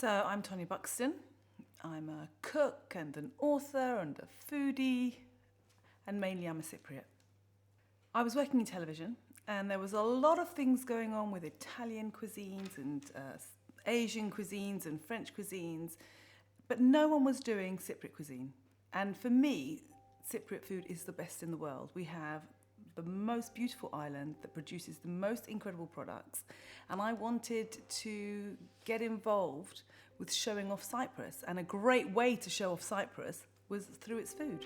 So I'm Tonia Buxton. I'm a cook and an author and a foodie, and mainly I'm a Cypriot. I was working in television and there was a lot of things going on with Italian cuisines and Asian cuisines and French cuisines, but no one was doing Cypriot cuisine. And for me, Cypriot food is the best in the world. We have the most beautiful island that produces the most incredible products, and I wanted to get involved with showing off Cyprus, and a great way to show off Cyprus was through its food.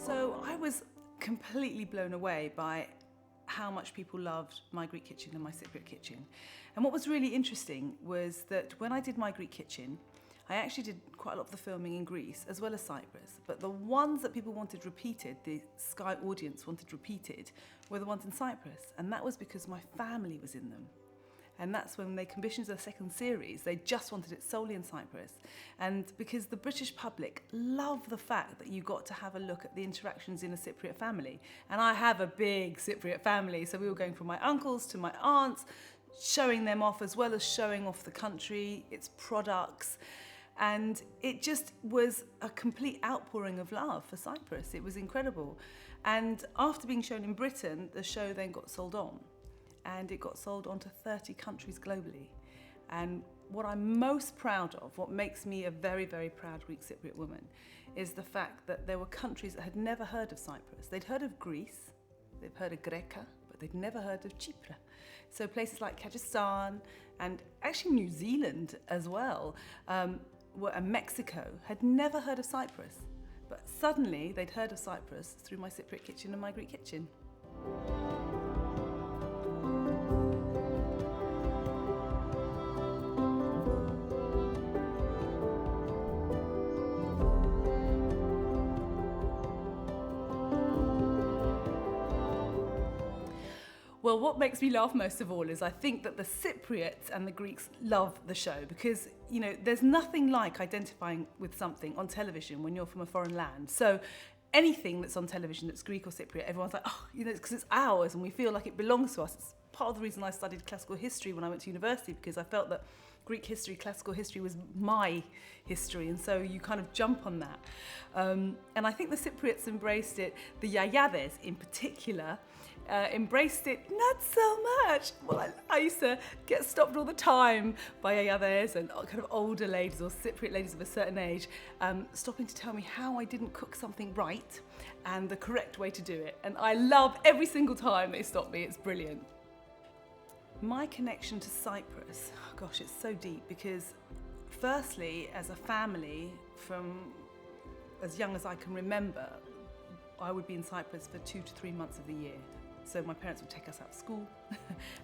So I was completely blown away by how much people loved my Greek kitchen and my Cypriot kitchen. And what was really interesting was that when I did my Greek kitchen, I actually did quite a lot of the filming in Greece as well as Cyprus, but the ones that people wanted repeated, the Sky audience wanted repeated, were the ones in Cyprus. And that was because my family was in them. And that's when they commissioned the second series. They just wanted it solely in Cyprus. And because the British public love the fact that you got to have a look at the interactions in a Cypriot family. And I have a big Cypriot family, so we were going from my uncles to my aunts, showing them off as well as showing off the country, its products. And it just was a complete outpouring of love for Cyprus. It was incredible. And after being shown in Britain, the show then got sold on. And it got sold on to 30 countries globally. And what I'm most proud of, what makes me a very, very proud Greek Cypriot woman, is the fact that there were countries that had never heard of Cyprus. They'd heard of Greece, they've heard of Greca, but they'd never heard of Cyprus. So places like Kazakhstan and actually New Zealand as well, and Mexico had never heard of Cyprus. But suddenly they'd heard of Cyprus through my Cypriot kitchen and my Greek kitchen. Well, what makes me laugh most of all is I think that the Cypriots and the Greeks love the show because, you know, there's nothing like identifying with something on television when you're from a foreign land. So anything that's on television that's Greek or Cypriot, everyone's like, oh, you know, it's because it's ours and we feel like it belongs to us. It's part of the reason I studied classical history when I went to university, because I felt that Greek history, classical history was my history, and so you kind of jump on that. And I think the Cypriots embraced it, the Yayades in particular, embraced it not so much. Well, I used to get stopped all the time by Yayades and kind of older ladies or Cypriot ladies of a certain age, stopping to tell me how I didn't cook something right and the correct way to do it. And I love every single time they stop me, it's brilliant. My connection to Cyprus, oh gosh, it's so deep because firstly, as a family, from as young as I can remember, I would be in Cyprus for 2 to 3 months of the year. So my parents would take us out of school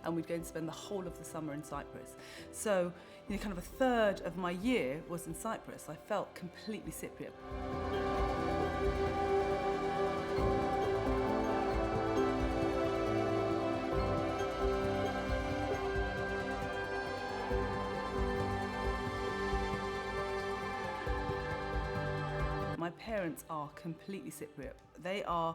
and we'd go and spend the whole of the summer in Cyprus. So, you know, kind of a third of my year was in Cyprus. I felt completely Cypriot. My parents are completely Cypriot. They are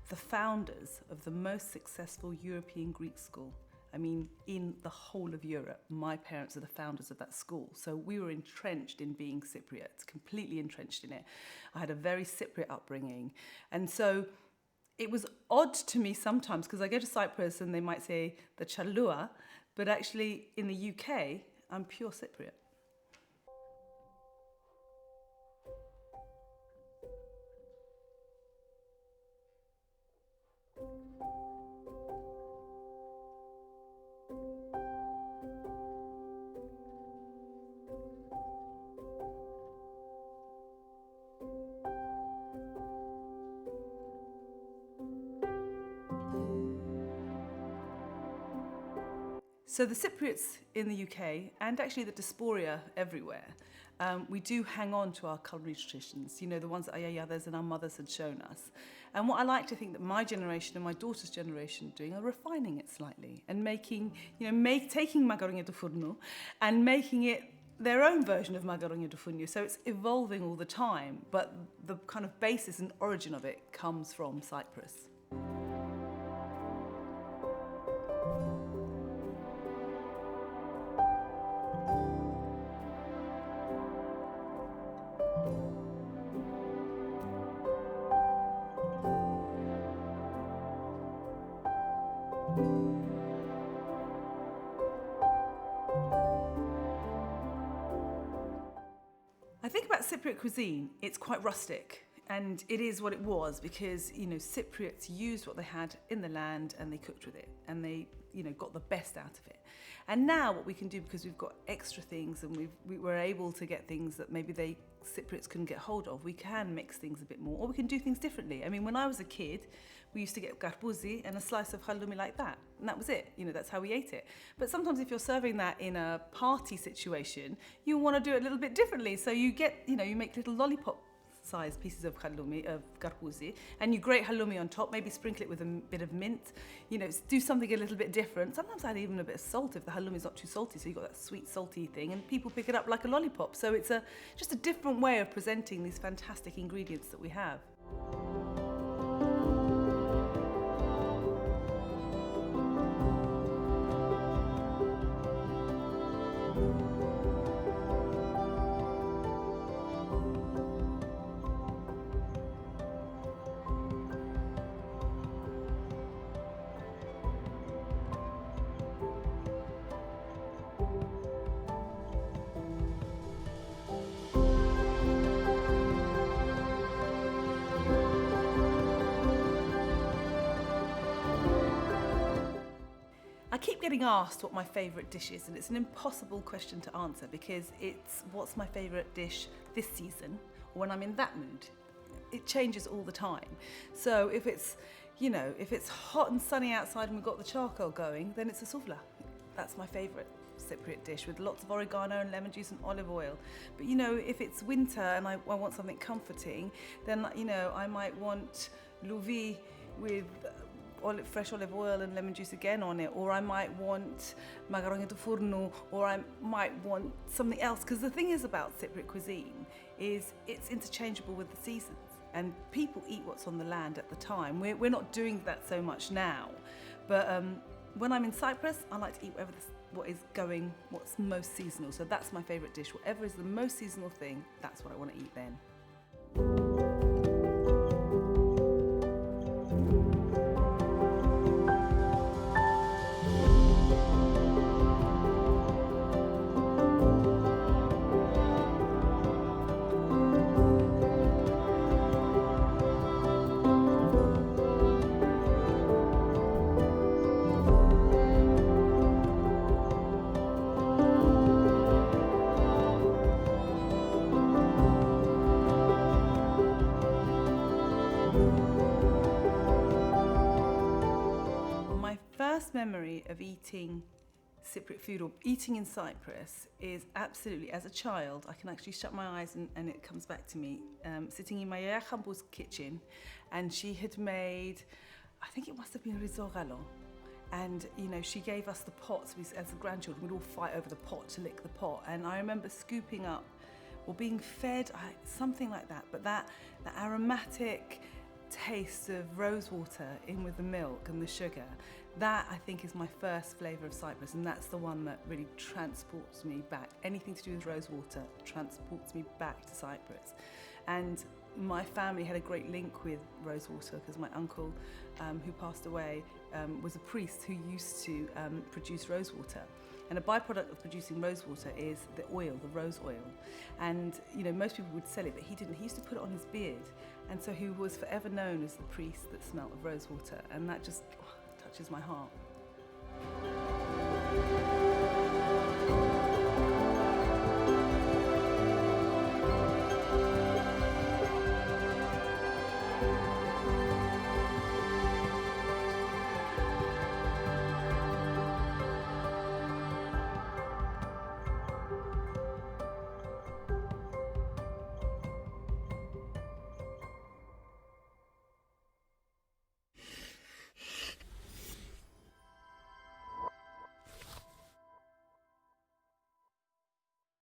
the founders of the most successful European Greek school. I mean, in the whole of Europe, my parents are the founders of that school. So we were entrenched in being Cypriots, completely entrenched in it. I had a very Cypriot upbringing. And so it was odd to me sometimes because I go to Cyprus and they might say the Chalua, but actually in the UK, I'm pure Cypriot. So the Cypriots in the UK, and actually the diaspora everywhere, we do hang on to our culinary traditions, you know, the ones that our Yayades and our mothers had shown us. And what I like to think that my generation and my daughter's generation are doing are refining it slightly and making, you know, taking magaronia do forno and making it their own version of Magaroni de Funio, so it's evolving all the time, but the kind of basis and origin of it comes from Cyprus. I think about Cypriot cuisine, it's quite rustic, and it is what it was because, Cypriots used what they had in the land and they cooked with it, and they, got the best out of it. And now what we can do, because we've got extra things and we were able to get things that maybe Cypriots couldn't get hold of, we can mix things a bit more, or we can do things differently. I mean, when I was a kid, we used to get garbuzi and a slice of halloumi like that, and that was it. That's how we ate it. But sometimes if you're serving that in a party situation, you want to do it a little bit differently. So you get, you make little lollipop-sized pieces of halloumi, of garbuzi, and you grate halloumi on top, maybe sprinkle it with a bit of mint, do something a little bit different. Sometimes add even a bit of salt if the halloumi is not too salty, so you've got that sweet, salty thing, and people pick it up like a lollipop. So it's just a different way of presenting these fantastic ingredients that we have. I keep getting asked what my favourite dish is, and it's an impossible question to answer because it's what's my favourite dish this season or when I'm in that mood. It changes all the time. So if it's hot and sunny outside and we've got the charcoal going, then it's a souvla. That's my favourite Cypriot dish with lots of oregano and lemon juice and olive oil. But if it's winter and I want something comforting, then I might want louvi with fresh olive oil and lemon juice again on it, or I might want macaroni de forno, or I might want something else. Because the thing is about Cypriot cuisine is it's interchangeable with the seasons, and people eat what's on the land at the time. We're not doing that so much now, but when I'm in Cyprus, I like to eat what's most seasonal. So that's my favourite dish. Whatever is the most seasonal thing, that's what I want to eat then. First memory of eating Cypriot food or eating in Cyprus is absolutely, as a child, I can actually shut my eyes and it comes back to me, sitting in my Yaya Khambo's kitchen, and she had made, I think it must have been risotto, and she gave us the pots. As the grandchildren, we'd all fight over the pot to lick the pot, and I remember scooping up or being fed something like that, but that aromatic taste of rose water in with the milk and the sugar, that I think is my first flavour of Cyprus, and that's the one that really transports me back. Anything to do with rose water transports me back to Cyprus. And my family had a great link with rose water because my uncle, who passed away, was a priest who used to produce rose water. And a byproduct of producing rose water is the oil, the rose oil. And most people would sell it, but he didn't. He used to put it on his beard. And so he was forever known as the priest that smelt of rose water. And that just touches my heart.